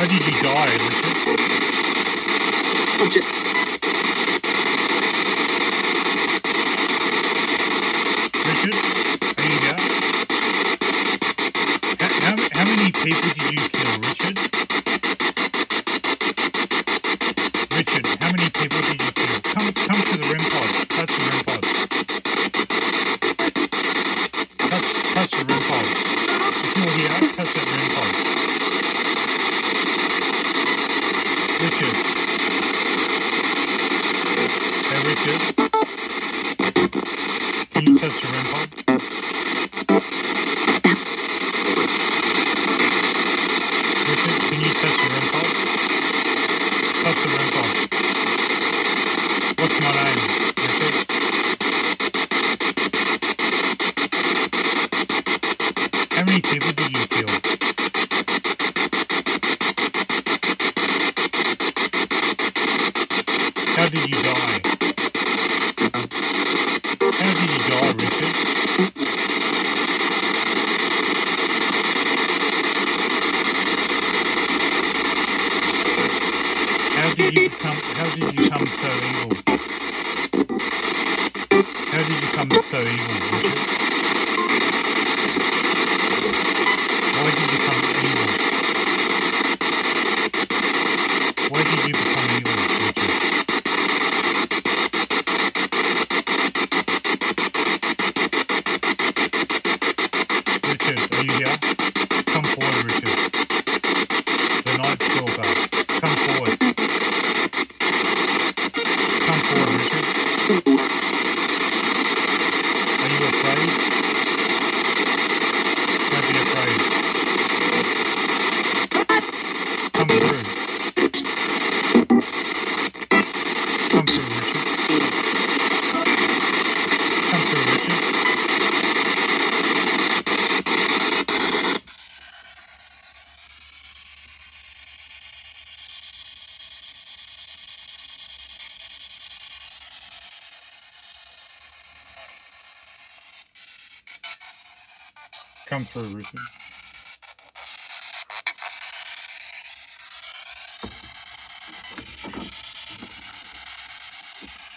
How did you die, Richard? Object. Richard, are you here? How many people did you kill, Richard? Richard, how many people did you kill? Come to the REM pod. Touch the REM pod. Touch the REM pod. If you're here, touch that REM pod. Richard. Hey, Richard. Can you touch the REM pod? Richard, can you touch the REM pod? Touch the REM pod. What's my name, Richard? How many people did you kill? How did you die? How did you die, Richard? How did you become so evil? How did you become so evil, Richard? Why did you become evil? Why did you become evil, Richard? Richard, are you here? Come forward, Richard. The Night Stalker. Come forward. Come forward, Richard. Are you afraid? Don't be afraid. Come through. Come through, Richard. Come through, Richard. Come through, Richard.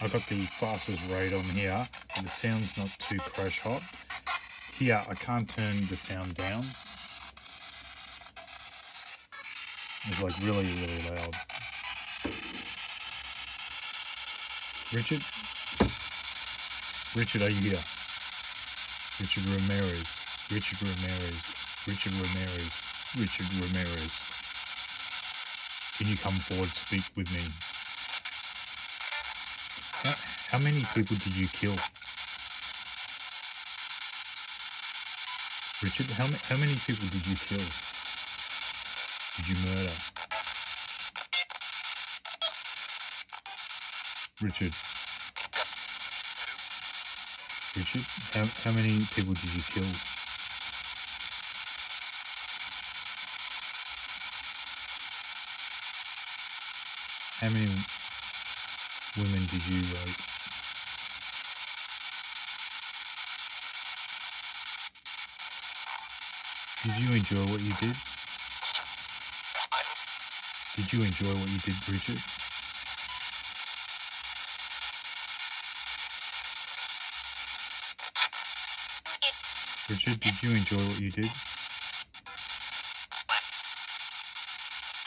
I've got the fastest rate on here, and the sound's not too crash hot. Here, I can't turn the sound down. It's like really, really loud. Richard? Richard, are you here? Richard Ramirez. Richard Ramirez. Richard Ramirez. Richard Ramirez. Can you come forward to speak with me? How many people did you kill? Richard, how many people did you kill? Did you murder? Richard. Richard, how many people did you kill? How many women did you rape? Did you enjoy what you did? Did you enjoy what you did, Richard? Richard, did you enjoy what you did?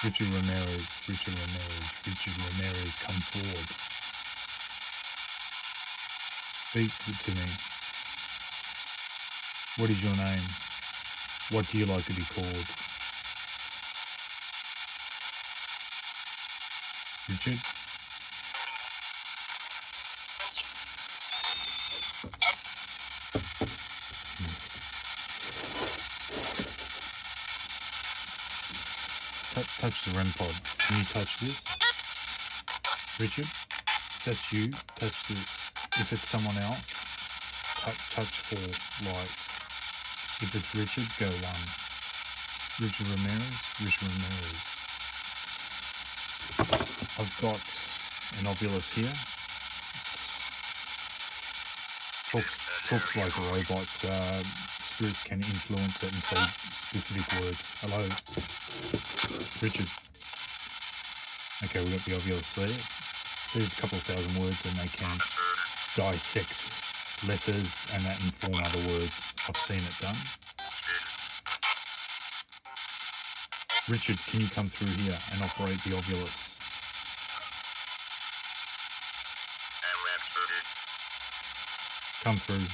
Richard Ramirez, Richard Ramirez, Richard Ramirez, come forward. Speak to me. What is your name? What do you like to be called? Richard? Touch the REM pod. Can you touch this? Richard? If that's you, touch this. If it's someone else, touch 4 lights. If it's Richard, go 1. Richard Ramirez, Richard Ramirez. I've got an ovulus here. Talks like a robot. Spirits can influence it and say specific words. Hello, Richard. Okay, we've got the ovulus there. It says a couple of thousand words, and they can dissect letters and that inform other words. I've seen it done. Richard, can you come through here and operate the ovulus? Come through.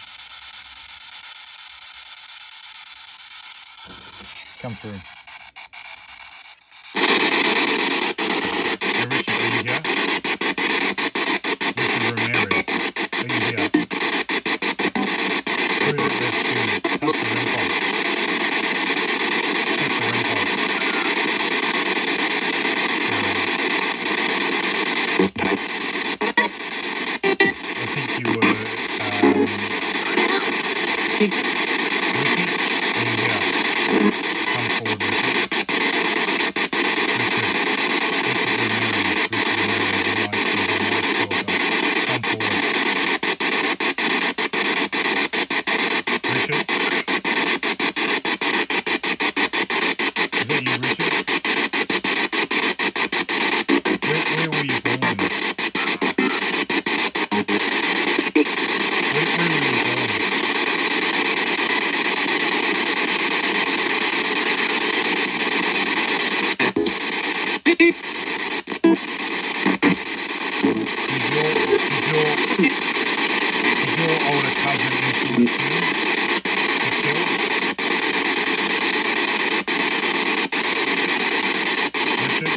Come through. Hey, Richard, are you here? Richard Ramirez, are you here? Prove it that you touch the REM pod. Touch the REM pod. I think you were, Richard, are you here? Come forward, Richard. Richard Ramirez, a nice talker. Come forward. Richard? Is that you, Richard? Where were you born? Where were you born? Did your older cousin influence you to kill? Richard?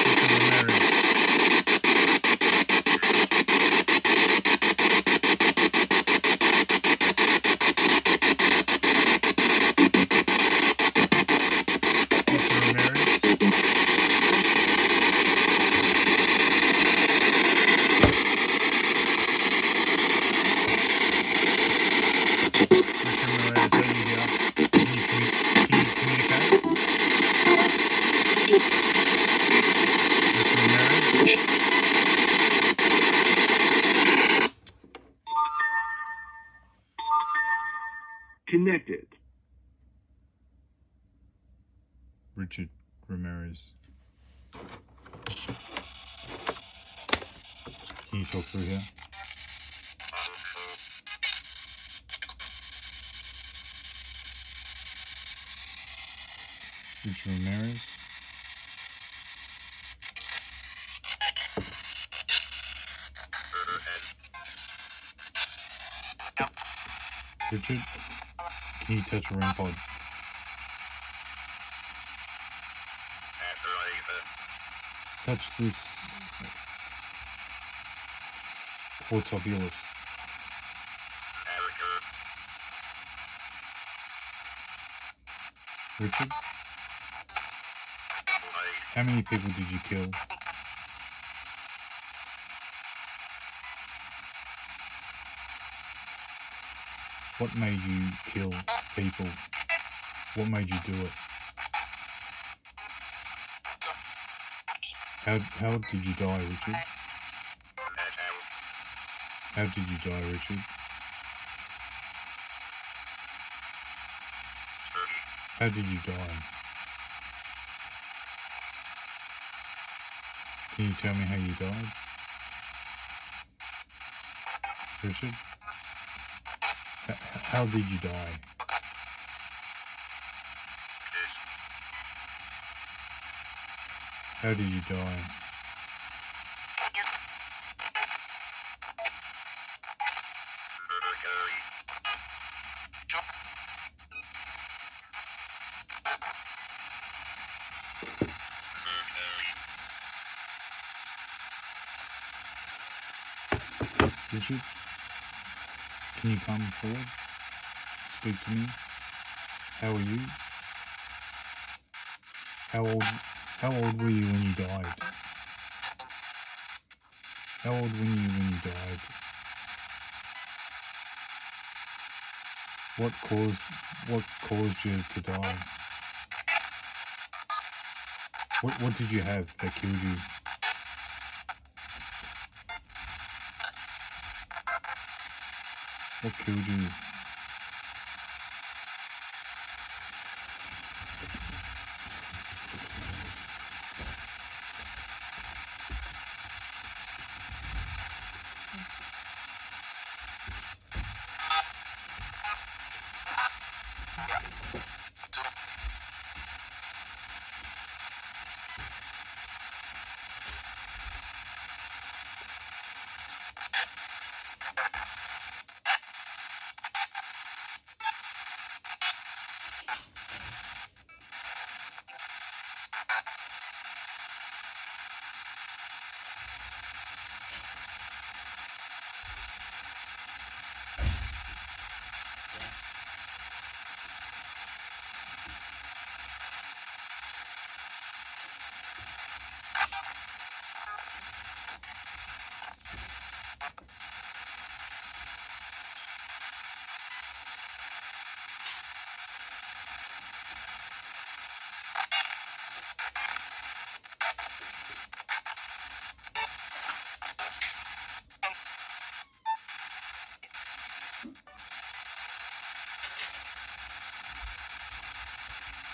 Richard Ramirez. Richard Ramirez. Richard Ramirez, are you here? Can you communicate? Richard Ramirez? Connected. Richard Ramirez. Can you talk through here? Richard Ramirez. Richard, can you touch a REM pod? Touch this quartz ovulus. Richard? How many people did you kill? What made you kill people? What made you do it? How did you die, Richard? How did you die, Richard? How did you die? Can you tell me how you died? Richard? How did you die? How did you die? Richard, can you come forward? Speak to me. How are you? How old were you when you died? How old were you when you died? What caused you to die? What did you have that killed you? What killed you?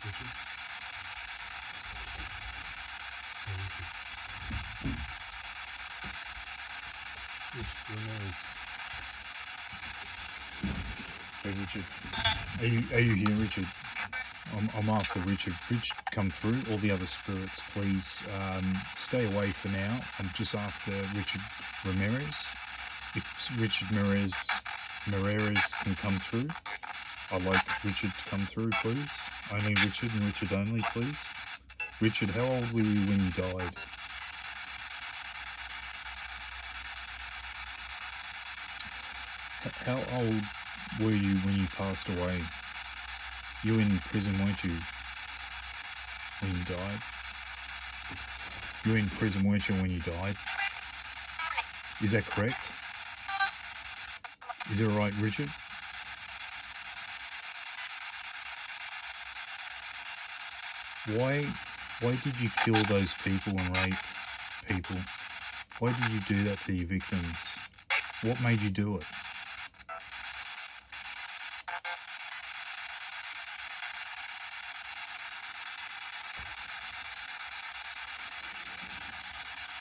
Richard? Richard Ramirez. Hey Richard. Are you here, Richard? I'm after Richard. Richard, come through. All the other spirits, please stay away for now. I'm just after Richard Ramirez. If Richard Ramirez can come through, I'd like Richard to come through, please. Only Richard and Richard only, please. Richard, how old were you when you died? How old were you when you passed away? You were in prison, weren't you, when you died? You were in prison, weren't you, when you died? Is that correct? Is that right, Richard? Why did you kill those people and rape people? Why did you do that to your victims? What made you do it?